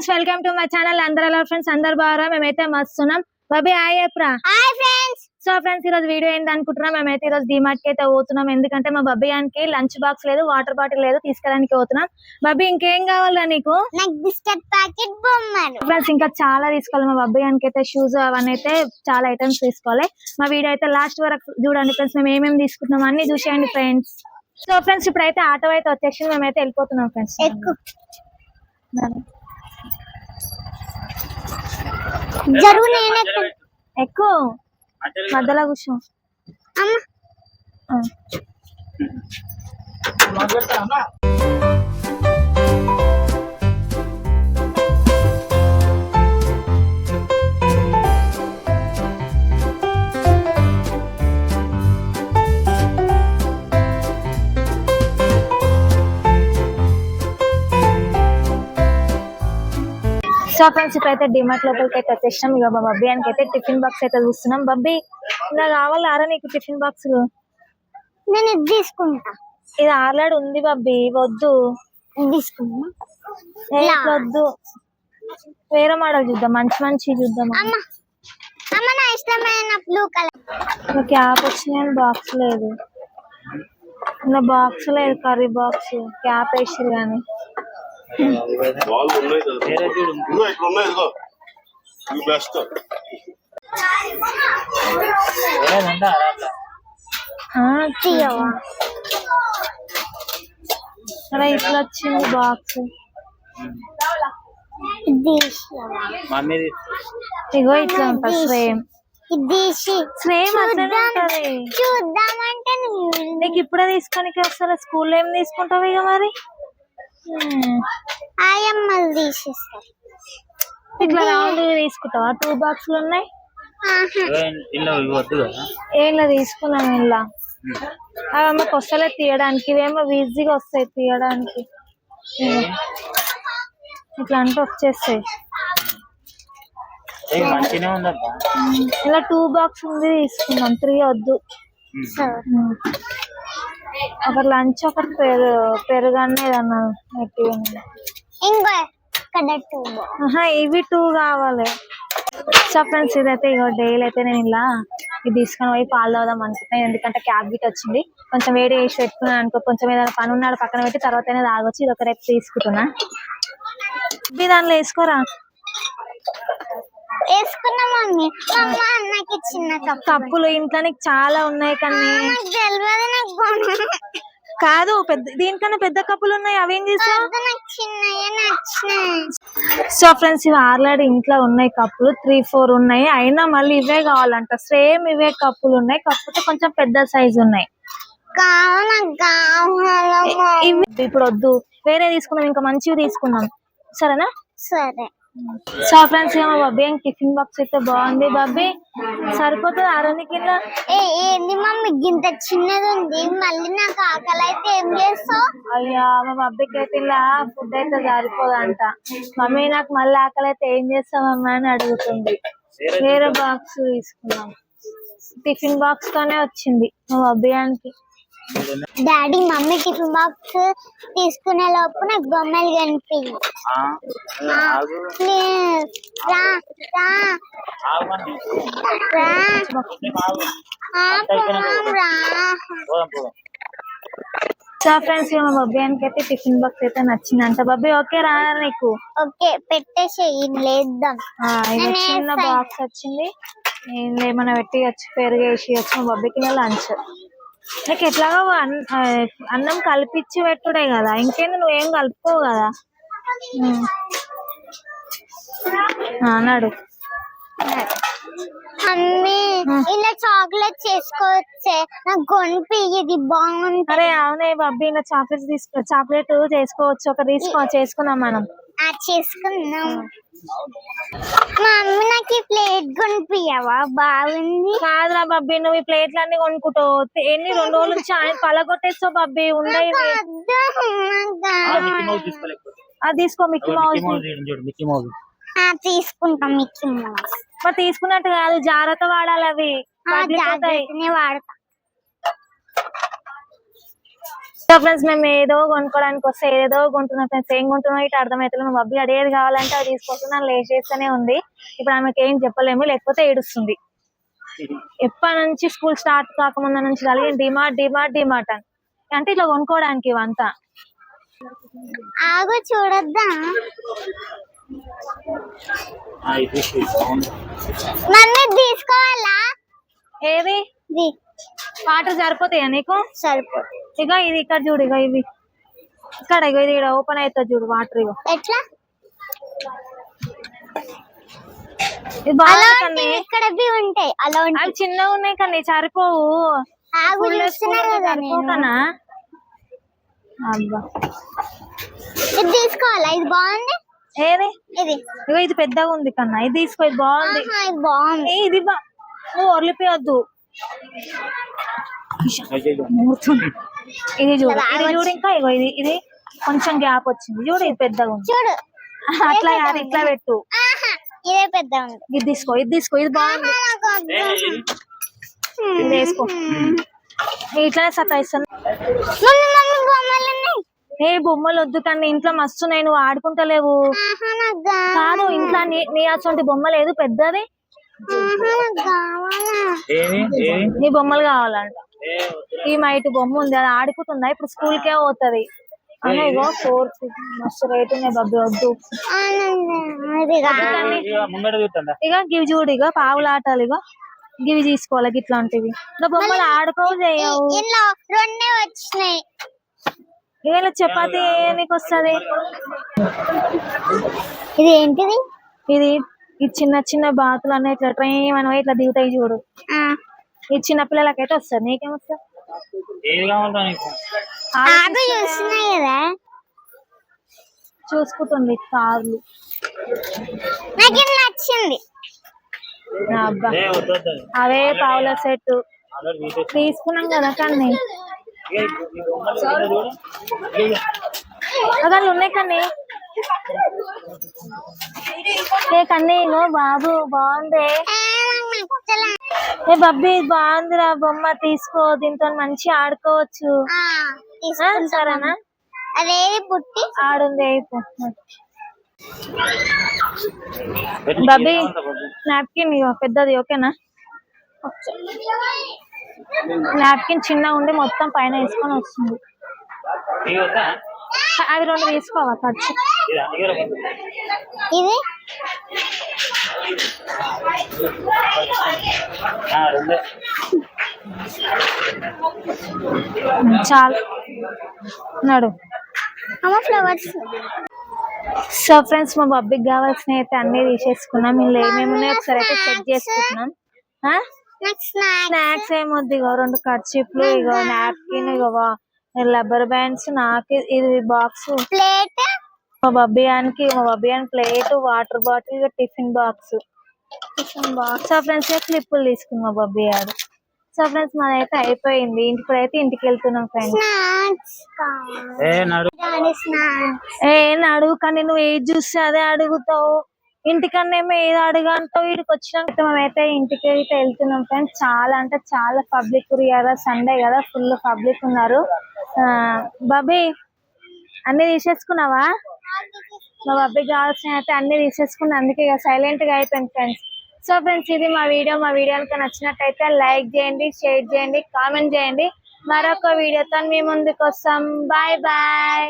Friends welcome to my channel. అందరూ ఎలా friends? అందరు బాగా? మేమైతే మస్తున్నాం. బాబీ హాయ్ అప్రా. Hi friends. సో ఫ్రెండ్స్ ఈ రోజు వీడియో ఏంటి అనుకుంటున్నాం? మేమైతే ఈ రోజు డిమార్ట్ కి అయితే పోతున్నాం. ఎందుకంటే మా బబ్బియానికి లంచ్ బాక్స్ లేదు, వాటర్ బాటిల్ లేదు, తీసుకెళ్ళడానికి పోతున్నాం. బబ్బీ ఇంకేం కావాలా నీకు? నాకు బిస్కెట్ ప్యాకెట్ బొమ్మలు. ఫ్రెండ్స్ ఇంకా చాలా తీసుకోవాలి. మా బబ్బియానికి అయితే షూస్ అవన్నీ అయితే చాలా ఐటమ్స్ తీసుకోవాలి. మా వీడియో అయితే లాస్ట్ వరకు చూడండి ఫ్రెండ్స్. మేము ఏమేమి తీసుకుంటున్నాం అన్ని చూసేయండి ఫ్రెండ్స్. సో ఫ్రెండ్స్ ఇప్పుడైతే ఆటో అయితే వచ్చేసి మేమైతే వెళ్ళిపోతున్నాం ఫ్రెండ్స్. జరుగు నేను ఎక్కువ మధ్యలో కూర్చో. సో ఫ్రెండ్స్ ఇప్పుడైతే డిమార్ట్ లోపలికి అయితే వచ్చేసినాం. ఇక మా బబ్బీ అని అయితే టిఫిన్ బాక్స్ అయితే చూస్తున్నాం. బబ్బీ ఇలా కావాలారా నీకు టిఫిన్ బాక్స్? నేను ఇది తీసుకుంటా. ఇది ఆర్లాడ్ ఉంది బబ్బీ, వద్దు తీసుకున్నా. వద్దు, వేరే మోడల్ చూద్దాం, మంచి మంచి చూద్దాం. అమ్మ నా ఇష్టమైన బ్లూ కలర్. క్యాప్ వచ్చినాయి, బాక్స్ లేదు. ఇలా బాక్స్ లేదు, కర్రీ బాక్స్. క్యాప్ వేసిరు కానీ అలా ఇట్లా వచ్చింది బాక్స్. ఇగో ఇట్లా ఉంటుంది ఫ్రేమ్. ఫ్రేమ్ అట్లనే ఉంటది. చూద్దామంటే నీకు ఇప్పుడే తీసుకొని వస్తారా? స్కూల్లో ఏం తీసుకుంటావు ఇక మరి? ఆయమ్మలు తీసేస్తారు. ఇట్లా రౌండ్ తీసుకుంటావా? 2 బాక్సులు ఉన్నాయి. ఏం తీసుకున్నాం ఇలా. అవి అమ్మకి వస్తలే తీయడానికి, ఇవేమో ఈజీగా వస్తాయి తీయడానికి. ఇట్లా అంటే వచ్చేస్తాయి. ఇలా 2 బాక్స్ ఉంది తీసుకున్నాం, 3 వద్దు. ఒక లంచ్, ఒకటి పెరుగన్న ఏదన్నా ఇవి 2 కావాలి. సో ఫ్రెండ్స్ ఇదైతే ఇగో డైలీ అయితే నేను ఇలా ఇది తీసుకొని పోయి పాలు తాగుదాం అనుకుంటున్నాను. ఎందుకంటే క్యాబ్ గిట్ వచ్చింది, కొంచెం వేడి వేసి పెట్టుకున్నాను అనుకో, కొంచెం ఏదైనా పని ఉన్నాడు పక్కన పెట్టి తర్వాతనే తాగొచ్చు. ఇది ఒక రేపు తీసుకుంటున్నా. ఇది దానిలో వేసుకోరా. కప్పులు ఇంట్లో నీకు చాలా ఉన్నాయి కానీ కాదు, పెద్ద దీనికన్నా పెద్ద కప్పులు ఉన్నాయి, అవేం చేస్తావు? సో ఫ్రెండ్స్ ఇవి ఆల్రెడీ ఇంట్లో ఉన్నాయి కప్పులు, 3-4 ఉన్నాయి. అయినా మళ్ళీ ఇవే కావాలంట. సేమ్ ఇవే కప్పులు ఉన్నాయి, కాకపోతే కొంచెం పెద్ద సైజు ఉన్నాయి. ఇప్పుడు వద్దు, వేరే తీసుకుందాం, ఇంకా మంచివి తీసుకుందాం. సరేనా? సరే. సో ఫ్రెండ్స్ మా బబ్బీ టిఫిన్ బాక్స్ అయితే బాగుంది. బబ్బీ సరిపోతుంది ఆరోనికి? ఏంది మమ్మీ గింత చిన్నది ఉంది, మళ్ళీ నాకు ఆకలి అయితే ఏం చేస్తావు? అయ్యా మా బబ్బీకి అయితే ఇలా ఫుడ్ అయితే సరిపోదంట. మమ్మీ నాకు మళ్ళీ ఆకలి అయితే ఏం చేస్తామమ్మా అని అడుగుతుంది. వేరే బాక్స్ తీసుకున్నాం, టిఫిన్ బాక్స్ తోనే వచ్చింది మా బబ్బీయానికి. డాడీ మమ్మీ టిఫిన్ బాక్స్ తీసుకునే లోపు నాకు బొమ్మలు కనిపించింది. సో ఫ్రెండ్స్ మా బబ్బీయానికి అయితే టిఫిన్ బాక్స్ అయితే నచ్చిందంట. బబ్బీ ఓకే రా నీకు? ఓకే పెట్టేసి లేద్దాం. చిన్న బాక్స్ వచ్చింది, ఏమన్నా పెట్టి వచ్చి పెరుగు వేసి వచ్చి మా బబ్బీకి లంచ్. నీకు ఎట్లాగో అన్నం కలిపిచ్చి పెట్టుడే కదా, ఇంకేంది నువ్వేం కలుపుకోవు కదా. అన్నాడు మమ్మీ ఇలా చాక్లెట్ చేసుకోవచ్చే, నాకు కొనిపి, ఇది బాగుంది. అరే అవునే బబ్బీ, ఇలా చాక్లెట్ చేసుకోవచ్చు. ఒక చేసుకుందాం మనం. చేసుకుందాం. మమ్మీ నాకు ఈ ప్లేట్ కొనిపియవా? బాగుంది. కాదురా బబ్బీ, నువ్వు ఈ ప్లేట్లు అన్ని కొనుక్కుంటావు. ఎన్ని 2 రోజుల నుంచి ఆయన పలగొట్టేస్తావు బబ్బీ. ఉండయి అది తీసుకో. మిక్కీ మౌజ్ తీసుకుంటాం. మిక్కీ మౌజ్ మరి తీసుకున్నట్టు కాదు, జాగ్రత్త వాడాలి. అవి వాడతా. సో ఫ్రెండ్స్ మేము ఏదో కొనుక్కోవడానికి వస్తే ఏదో కొంటున్నాం ఫ్రెండ్స్. ఏం కొంటున్నాం ఇటు అర్థమవుతుంది. మా బబ్బీ అడిగేది కావాలంటే అది తీసుకొస్తున్నాను లేట్ చేస్తూనే ఉంది. ఇప్పుడు ఆమెకి ఏం చెప్పలేము, లేకపోతే ఏడుస్తుంది. ఎప్పటి నుంచి స్కూల్ స్టార్ట్ కాకముందు నుంచి కలిగి డిమార్ట్ డిమార్ట్ డిమార్ట్ అని అంటే ఇట్లా కొనుక్కోవడానికి ఇవంతా. ఆగు చూడొద్దా మమ్మీ తీసుకోవాలా? ఏది వాటర్ సరిపోతాయా నీకు? సరిపోతుంది. ఇక ఇది ఇక్కడ చూడు, ఇక ఇవి ఇక్కడ ఇగో ఇది ఇక్కడ ఓపెన్ అవుతుంది చూడు వాటర్. ఇగో ఎట్లా ఇది బాగుంది. ఇక్కడ ఉంటాయి అలా అవి చిన్నగా ఉన్నాయి కానీ సరిపోవు. సరిపోకనా అబ్బా ఇది తీసుకోవాలా? ఇది బాగుంది. ఏది ఇది ఇగో ఇది పెద్దగా ఉంది కన్నా, ఇది తీసుకో. ఇది బాగుంది. ఇది బాగుంది. ఇది నువ్వు ఒర్లిపోయొద్దు. ఇది చూడు, ఇది చూడు. ఇంకా ఇగో ఇది ఇది కొంచెం గ్యాప్ వచ్చింది చూడు, ఇది పెద్దగా ఉంది చూడు. అట్లా కాదు, ఇట్లా పెట్టు. ఇదే పెద్ద ఉంది. ఇది తీసుకో, ఇది తీసుకో. ఇది బాగుంది. ఇది వేసుకో. ఇట్లానే సతాయిస్తుంది. ఏ బొమ్మలు వద్దు కానీ ఇంట్లో మస్తు నేను ఆడుకుంటలేవు. కాదు ఇంట్లో నీ అసలు బొమ్మ లేదు పెద్దది. నీ బొమ్మలు కావాలంట. ఈ మైట్ బొమ్మ ఉంది, అది ఆడుకుంటుందా? ఇప్పుడు స్కూల్ కే పోతుంది. అనే ఇగో 4 మస్తు రేట్ ఉన్నాయి బాబీ, వద్దు. ఇక గివి చూడు, ఇక పావులాటాలు. ఇగో గివి తీసుకోవాలి ఇట్లాంటివి. ఇంకా బొమ్మలు ఆడుకోవు చేయవు. రెండే వచ్చినాయి. ఇవాళ చపాతి నీకు వస్తుంది. ఇది ఏంటిది? ఇది ఈ చిన్న చిన్న బాతులు అన్నీ ఇట్లా ట్రైన్ ఇట్లా దిగుతాయి చూడు. ఈ చిన్న పిల్లలకైతే వస్తుంది. నీకేమొస్తుంది? చూస్తున్నాయి కదా, చూసుకుంటుంది కార్లు. నాకేం నచ్చింది. అబ్బా అవే పావుల సెట్ తీసుకున్నాం కదా కానీ అసలు ఉన్నాయి కానీ కన్నీ. బాబు బాగుంది. ఏ బబ్బీ బాగుందిరా బొమ్మ, తీసుకో. దీంతో మంచి ఆడుకోవచ్చు. సరేనా? అదే పుట్టి ఆడుంది అయిపో. బబ్బీ నాప్కిన్ పెద్దది ఓకేనా? నాప్కిన్ చిన్నగా ఉండి మొత్తం పైన వేసుకొని వస్తుంది. అవి 2 తీసుకోవా ఖర్చు? ఇది చాలు నడు. ఫ్లవర్స్. సో ఫ్రెండ్స్ మా బబ్బీకి కావాల్సిన అయితే అన్ని తీసేసుకున్నాం. ఇందులో ఏమేమి ఉన్నాయో ఒకసారి అయితే చెక్ చేసుకుంటున్నాం. స్నాక్స్ ఏమొద్దు. ఇగో 2 కర్చీఫ్లు, ఇగో నాప్కిన్, ఇగో రబ్బర్ బ్యాండ్స్. నాకు ఇది బాక్స్ ప్లేట్ మా బబ్బీ plate, water bottle, tiffin box. So friends క్లిప్పులు తీసుకున్నాం మా బబ్బీ ఆడు. సో ఫ్రెండ్స్ మనైతే అయిపోయింది. ఇప్పుడైతే ఇంటికి వెళ్తున్నాం ఫ్రెండ్స్. ఏం అడుగు కానీ నువ్వు ఏది చూస్తే అదే అడుగుతావు. ఇంటికన్నేమో ఏది అడుగుంటావు. వీడికి వచ్చినాక మేమైతే ఇంటికి అయితే వెళ్తున్నాం ఫ్రెండ్స్. చాలా అంటే చాలా పబ్లిక్ కదా, సండే కదా, ఫుల్ పబ్లిక్ ఉన్నారు. బబ్బీ అన్ని తీసేసుకున్నావా? మా బబ్బీకి కావాల్సిన అయితే అన్ని తీసేసుకున్నా, అందుకే ఇక సైలెంట్ గా అయిపోయింది ఫ్రెండ్స్. సో ఫ్రెండ్స్ ఇది మా వీడియో కనుక నచ్చినట్టయితే లైక్ చేయండి, షేర్ చేయండి, కామెంట్ చేయండి. మరొక వీడియోతో మీ ముందుకు వస్తాం. Bye bye.